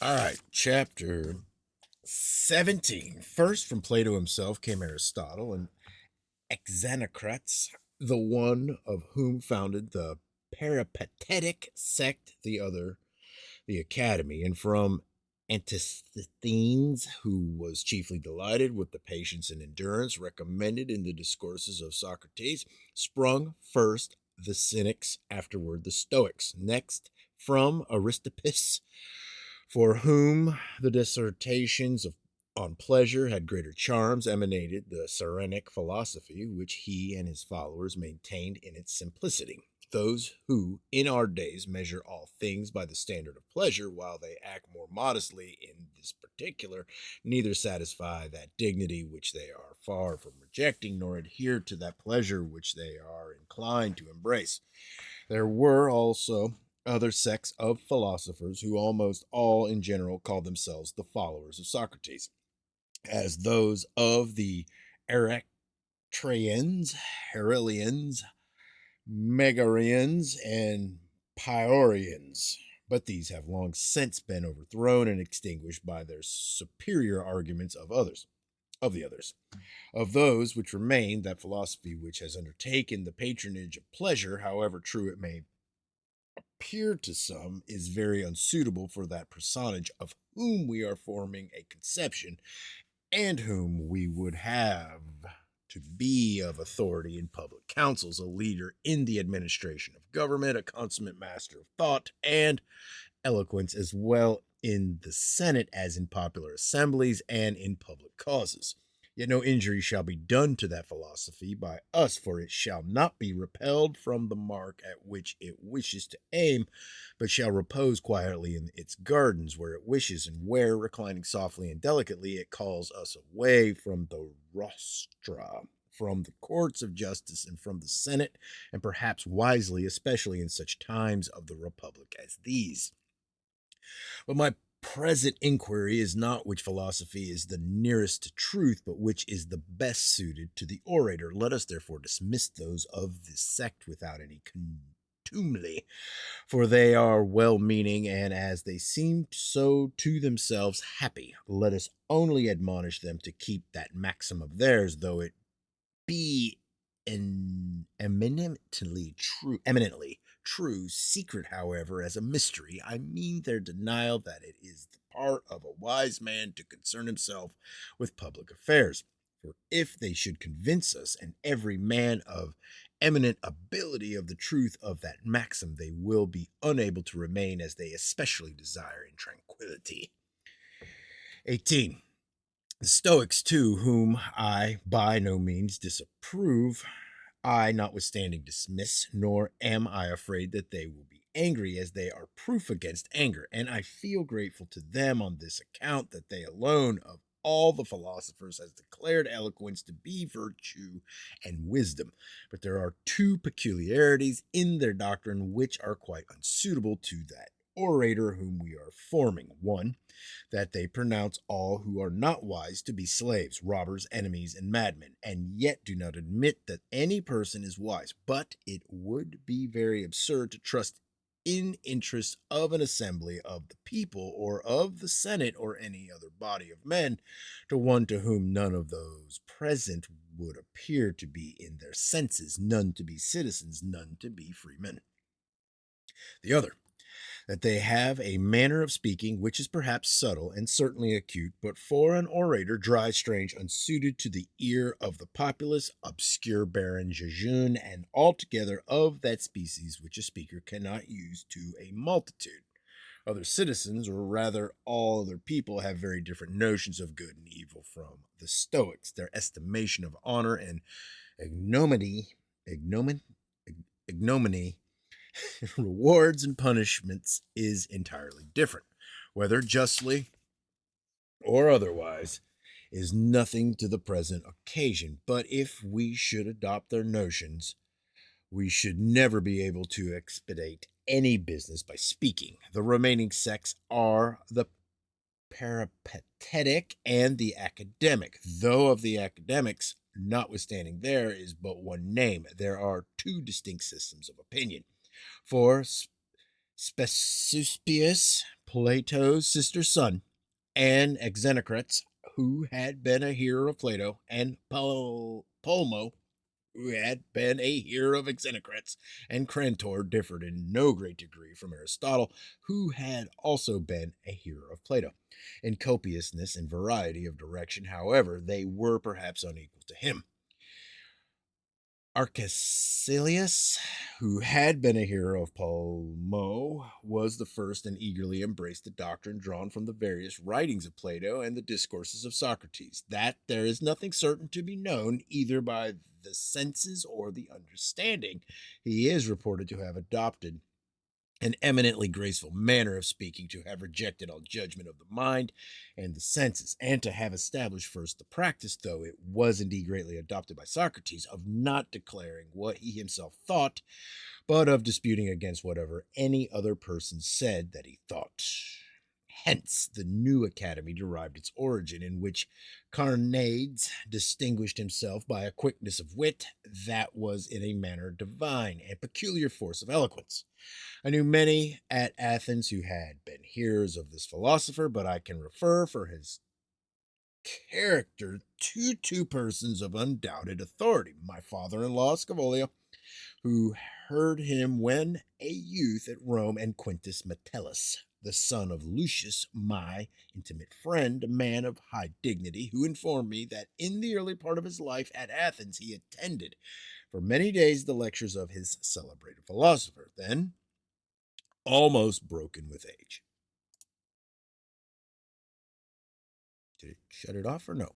All right, chapter 17. First, from Plato himself came Aristotle and Xenocrates, the one of whom founded the Peripatetic sect, the other the Academy, and from Antisthenes, who was chiefly delighted with the patience and endurance recommended in the discourses of Socrates, sprung first the Cynics, afterward the Stoics. Next, from Aristippus, for whom the dissertations on pleasure had greater charms, emanated the Cyrenaic philosophy, which he and his followers maintained in its simplicity. Those who, in our days, measure all things by the standard of pleasure, while they act more modestly in this particular, neither satisfy that dignity which they are far from rejecting, nor adhere to that pleasure which they are inclined to embrace. There were also other sects of philosophers who almost all in general called themselves the followers of Socrates, as those of the Erectrians, Herelians, Megarians, and Pyorians. But these have long since been overthrown and extinguished by their superior arguments of the others. Of those which remain, that philosophy which has undertaken the patronage of pleasure, however true it may appear to some, is very unsuitable for that personage of whom we are forming a conception, and whom we would have to be of authority in public councils, a leader in the administration of government, a consummate master of thought and eloquence, as well in the Senate as in popular assemblies and in public causes. Yet no injury shall be done to that philosophy by us, for it shall not be repelled from the mark at which it wishes to aim, but shall repose quietly in its gardens where it wishes, and where, reclining softly and delicately, it calls us away from the rostra, from the courts of justice, and from the Senate, and perhaps wisely, especially in such times of the Republic as these. But my present inquiry is not which philosophy is the nearest to truth, but which is the best suited to the orator. Let us therefore dismiss those of this sect without any contumely, for they are well meaning, and as they seem so to themselves happy. Let us only admonish them to keep that maxim of theirs, though it be an eminently true, secret, however, as a mystery. I mean their denial that it is the part of a wise man to concern himself with public affairs. For if they should convince us, and every man of eminent ability, of the truth of that maxim, they will be unable to remain as they especially desire in tranquillity. 18. The Stoics, too, whom I by no means disapprove, I notwithstanding dismiss, nor am I afraid that they will be angry, as they are proof against anger, and I feel grateful to them on this account, that they alone of all the philosophers has declared eloquence to be virtue and wisdom. But there are two peculiarities in their doctrine which are quite unsuitable to that orator whom we are forming. One, that they pronounce all who are not wise to be slaves, robbers, enemies, and madmen, and yet do not admit that any person is wise. But it would be very absurd to trust in interest of an assembly of the people, or of the Senate, or any other body of men, to one to whom none of those present would appear to be in their senses, none to be citizens, none to be free men. The other, that they have a manner of speaking which is perhaps subtle and certainly acute, but for an orator dry, strange, unsuited to the ear of the populace, obscure, barren, jejune, and altogether of that species which a speaker cannot use to a multitude. Other citizens, or rather all other people, have very different notions of good and evil from the Stoics. Their estimation of honor and ignominy, ignominy, ignominy rewards and punishments is entirely different. Whether justly or otherwise is nothing to the present occasion. But if we should adopt their notions, we should never be able to expedite any business by speaking. The remaining sects are the peripatetic and the academic. Though of the academics, notwithstanding there is but one name, there are two distinct systems of opinion. For Speciuspius Plato's sister's son, and Xenocrates, who had been a hearer of Plato, and Pulmo, who had been a hearer of Xenocrates, and Crantor differed in no great degree from Aristotle, who had also been a hearer of Plato. In copiousness and variety of direction, however, they were perhaps unequal to him. Arcesilaus, who had been a hero of Pulmo, was the first and eagerly embraced the doctrine drawn from the various writings of Plato and the discourses of Socrates, that there is nothing certain to be known either by the senses or the understanding. He is reported to have adopted an eminently graceful manner of speaking, to have rejected all judgment of the mind and the senses, and to have established first the practice, though it was indeed greatly adopted by Socrates, of not declaring what he himself thought, but of disputing against whatever any other person said that he thought. Hence, the new academy derived its origin, in which Carneades distinguished himself by a quickness of wit that was in a manner divine, and peculiar force of eloquence. I knew many at Athens who had been hearers of this philosopher, but I can refer for his character to two persons of undoubted authority: my father in law, Scaevola, who heard him when a youth at Rome, and Quintus Metellus, the son of Lucius, my intimate friend, a man of high dignity, who informed me that in the early part of his life at Athens he attended for many days the lectures of his celebrated philosopher, then almost broken with age. Did it shut it off or no?